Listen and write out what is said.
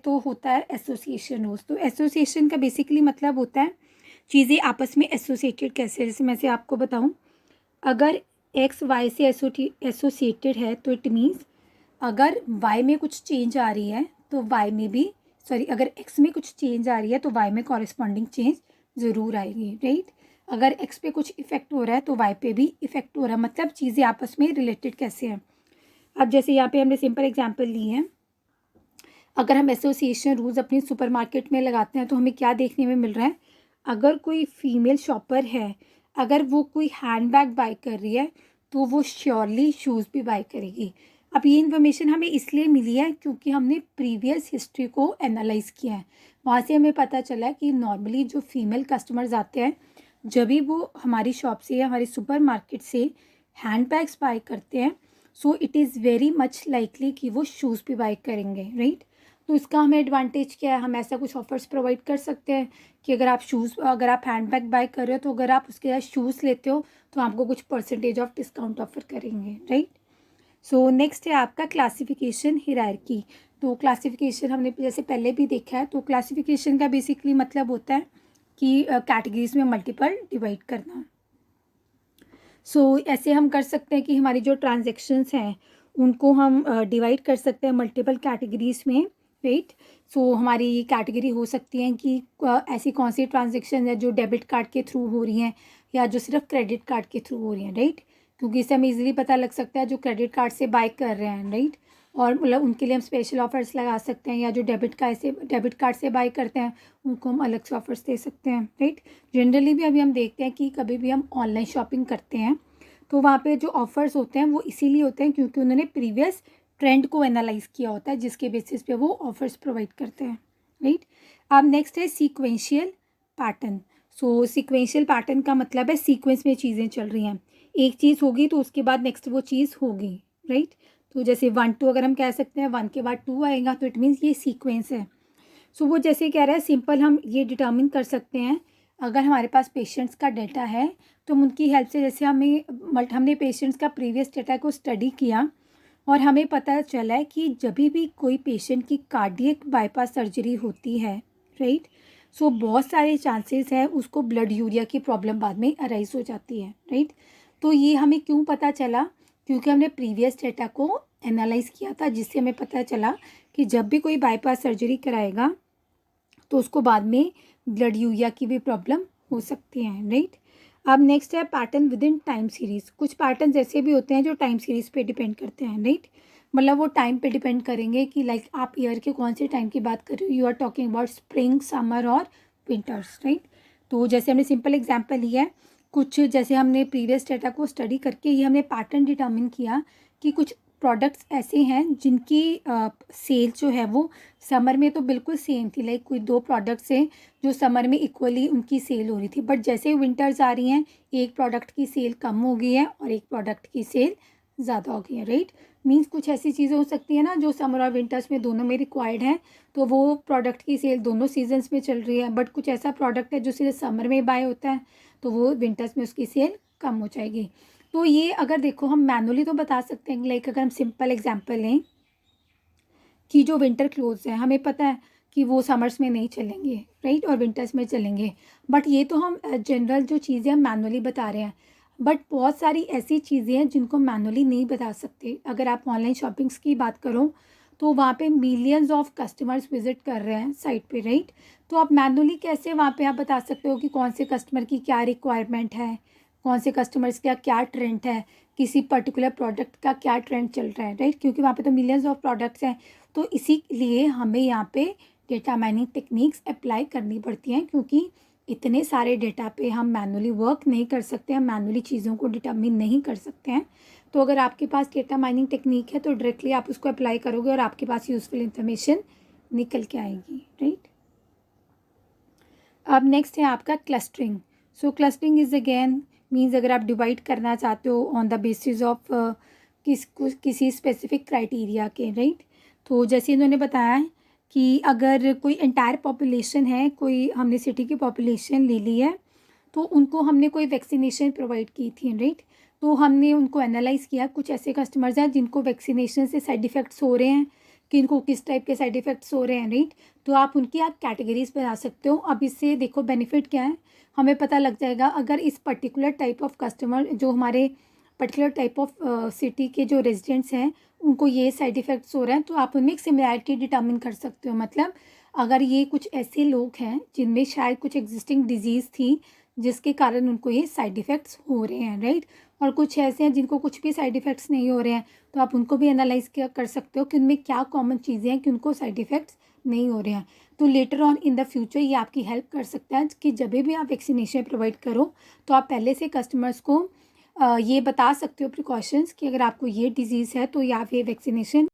तो होता है एसोसिएशन रूल्स। तो एसोसिएशन का बेसिकली मतलब होता है चीज़ें आपस में एसोसिएटेड कैसे। जैसे मैं से आपको बताऊं, अगर एक्स वाई से एसोसिएटेड है तो इट मीन्स अगर वाई में कुछ चेंज आ रही है तो वाई में भी, सॉरी, अगर एक्स में कुछ चेंज आ रही है तो वाई में कॉरेस्पॉन्डिंग चेंज ज़रूर आएगी, राइट। अगर एक्स पे कुछ इफेक्ट हो रहा है तो वाई पे भी इफेक्ट हो रहा है, मतलब चीज़ें आपस में रिलेटेड कैसे हैं। अब जैसे यहाँ पे हमने सिंपल एग्जांपल ली है, अगर हम एसोसिएशन रूल्स अपनी सुपरमार्केट में लगाते हैं तो हमें क्या देखने में मिल रहा है, अगर कोई फीमेल शॉपर है, अगर वो कोई हैंडबैग बाय कर रही है तो वो श्योरली शूज़ भी बाय करेगी। अब ये इन्फॉर्मेशन हमें इसलिए मिली है क्योंकि हमने प्रीवियस हिस्ट्री को एनालाइज किया है। वहाँ से हमें पता चला कि नॉर्मली जो फीमेल कस्टमर्स आते हैं, जब भी वो हमारी शॉप से या हमारे सुपरमार्केट से हैंडबैग्स बाय करते हैं, so it is very much likely कि वो शूज़ भी बाय करेंगे, राइट। तो इसका हमें एडवांटेज क्या है, हम ऐसा कुछ ऑफर्स प्रोवाइड कर सकते हैं कि अगर आप हैंडबैग बाय कर रहे हो तो अगर आप उसके साथ शूज़ लेते हो तो आपको कुछ परसेंटेज ऑफ डिस्काउंट ऑफर करेंगे, राइट। सो नेक्स्ट है आपका क्लासिफिकेशन हिरार्की। तो क्लासिफिकेशन हमने जैसे पहले भी देखा है, तो क्लासिफिकेशन का बेसिकली मतलब होता है कि कैटेगरीज में मल्टीपल डिवाइड करना। सो ऐसे हम कर सकते हैं कि हमारी जो ट्रांजेक्शन्स हैं उनको हम डिवाइड कर सकते हैं मल्टीपल कैटेगरीज में, राइट। सो हमारी ये कैटेगरी हो सकती है कि ऐसी कौन सी ट्रांजेक्शन है जो डेबिट कार्ड के थ्रू हो रही हैं या जो सिर्फ क्रेडिट कार्ड के थ्रू हो रही हैं, राइट। क्योंकि इससे हमें इजीली पता लग सकता है जो क्रेडिट कार्ड से बाय कर रहे हैं, राइट, और मतलब उनके लिए हम स्पेशल ऑफर्स लगा सकते हैं, या जो डेबिट कार्ड से बाय करते हैं उनको हम अलग से ऑफर्स दे सकते हैं, राइट। जनरली भी अभी हम देखते हैं कि कभी भी हम ऑनलाइन शॉपिंग करते हैं तो वहाँ पे जो ऑफर्स होते हैं वो इसीलिए होते हैं क्योंकि उन्होंने प्रीवियस ट्रेंड को एनालाइज किया होता है, जिसके बेसिस पे वो ऑफर्स प्रोवाइड करते हैं, राइट। अब नेक्स्ट है सीक्वेंशियल पैटर्न। सो सीक्वेंशियल पैटर्न का मतलब है सीक्वेंस में चीज़ें चल रही हैं, एक चीज़ होगी तो उसके बाद नेक्स्ट वो चीज़ होगी, राइट। तो जैसे 1 2 अगर हम कह सकते हैं 1 के बाद 2 आएगा तो इट मीन्स ये सीक्वेंस है। सो वो जैसे कह रहा है सिंपल हम ये डिटर्मिन कर सकते हैं, अगर हमारे पास पेशेंट्स का डाटा है तो हम उनकी हेल्प से, जैसे हमने पेशेंट्स का प्रीवियस डाटा को स्टडी किया और हमें पता चला है कि जब भी कोई पेशेंट की कार्डियक बाईपास सर्जरी होती है, राइट, सो बहुत सारे चांसेस है उसको ब्लड यूरिया की प्रॉब्लम बाद में अराइज हो जाती है, राइट। तो ये हमें क्यों पता चला, क्योंकि हमने प्रीवियस डाटा को एनालाइज किया था, जिससे हमें पता चला कि जब भी कोई बाईपास सर्जरी कराएगा तो उसको बाद में ब्लड यूरिया की भी प्रॉब्लम हो सकती है, राइट। अब नेक्स्ट है pattern with in time series. कुछ पैटर्न ऐसे भी होते हैं जो टाइम सीरीज़ पे डिपेंड करते हैं, राइट, मतलब वो टाइम पे डिपेंड करेंगे कि लाइक आप ईयर के कौन से टाइम की बात कर रहे हो, you are talking about spring, summer और विंटर्स, राइट। तो जैसे हमने सिंपल एग्जांपल लिया है, कुछ जैसे हमने प्रीवियस डाटा को स्टडी करके ये हमने पैटर्न डिटर्मिन किया कि कुछ प्रोडक्ट्स ऐसे हैं जिनकी सेल जो है वो समर में तो बिल्कुल सेम थी, लाइक कोई 2 प्रोडक्ट्स हैं जो समर में इक्वली उनकी सेल हो रही थी, बट जैसे विंटर्स आ रही हैं एक प्रोडक्ट की सेल कम हो गई है और एक प्रोडक्ट की सेल ज़्यादा हो गई है, राइट। मीन्स कुछ ऐसी चीज़ें हो सकती है ना जो समर और विंटर्स में दोनों में रिक्वायर्ड है, तो वो प्रोडक्ट की सेल दोनों सीजन्स में चल रही है, बट कुछ ऐसा प्रोडक्ट है जो सिर्फ समर में बाय होता है तो वो विंटर्स में उसकी सेल कम हो जाएगी। तो ये अगर देखो हम मैनुअली तो बता सकते हैं, लाइक अगर हम सिंपल एग्जांपल लें कि जो विंटर क्लोथ्स हैं हमें पता है कि वो समर्स में नहीं चलेंगे, राइट, और विंटर्स में चलेंगे, बट ये तो हम जनरल जो चीज़ें हम मैनुअली बता रहे हैं, बट बहुत सारी ऐसी चीज़ें हैं जिनको मैनुअली नहीं बता सकते। अगर आप ऑनलाइन शॉपिंग्स की बात करो तो वहाँ पे मिलियंस ऑफ कस्टमर्स विजिट कर रहे हैं साइट पे, राइट। तो आप मैनुअली कैसे वहाँ पे आप बता सकते हो कि कौन से कस्टमर की क्या रिक्वायरमेंट है, कौन से कस्टमर्स का क्या ट्रेंड है, किसी पर्टिकुलर प्रोडक्ट का क्या ट्रेंड चल रहा है, राइट, क्योंकि वहाँ पे तो मिलियंस ऑफ प्रोडक्ट्स हैं। तो इसीलिए हमें यहाँ पे डेटा माइनिंग टेक्निक्स अप्लाई करनी पड़ती हैं, क्योंकि इतने सारे डेटा पे हम मैनुअली वर्क नहीं कर सकते, हम मैनुअली चीज़ों को डिटर्मिन नहीं कर सकते हैं। तो अगर आपके पास डेटा माइनिंग टेक्निक है तो डायरेक्टली आप उसको अप्लाई करोगे और आपके पास यूज़फुल इन्फॉर्मेशन निकल के आएगी, राइट। अब नेक्स्ट है आपका clustering. So clustering is again means अगर आप डिवाइड करना चाहते हो ऑन द बेसिस ऑफ किसी स्पेसिफिक क्राइटेरिया के, राइट। तो जैसे इन्होंने बताया है कि अगर कोई एंटायर पॉपुलेशन है, कोई हमने सिटी की पॉपुलेशन ले ली है तो उनको हमने कोई वैक्सीनेशन प्रोवाइड की थी, राइट। तो हमने उनको एनालाइज़ किया, कुछ ऐसे कस्टमर्स हैं जिनको वैक्सीनेशन से साइड इफ़ेक्ट्स हो रहे हैं, कि इनको किस टाइप के साइड इफ़ेक्ट्स हो रहे हैं, राइट। तो आप उनकी आप कैटेगरीज बना सकते हो। अब इससे देखो बेनिफिट क्या है, हमें पता लग जाएगा अगर इस पर्टिकुलर टाइप ऑफ कस्टमर, जो हमारे पर्टिकुलर टाइप ऑफ सिटी के जो रेजिडेंट्स हैं, उनको ये साइड इफ़ेक्ट्स हो रहे हैं, तो आप उनमें एक सिमिलैरिटी डिटर्मिन कर सकते हो। मतलब अगर ये कुछ ऐसे लोग हैं जिनमें शायद कुछ एग्जिस्टिंग डिजीज़ थी जिसके कारण उनको ये साइड इफ़ेक्ट्स हो रहे हैं, राइट, और कुछ ऐसे हैं जिनको कुछ भी साइड इफ़ेक्ट्स नहीं हो रहे हैं, तो आप उनको भी एनालाइज क्या कर सकते हो कि उनमें क्या कॉमन चीज़ें हैं कि उनको साइड इफ़ेक्ट्स नहीं हो रहे हैं। तो later on in the future ये आपकी हेल्प कर सकता है कि जब भी आप वैक्सीनेशन प्रोवाइड करो तो आप पहले से कस्टमर्स को ये बता सकते हो प्रिकॉशंस कि अगर आपको ये डिज़ीज़ है तो या आप ये वैक्सीनेशन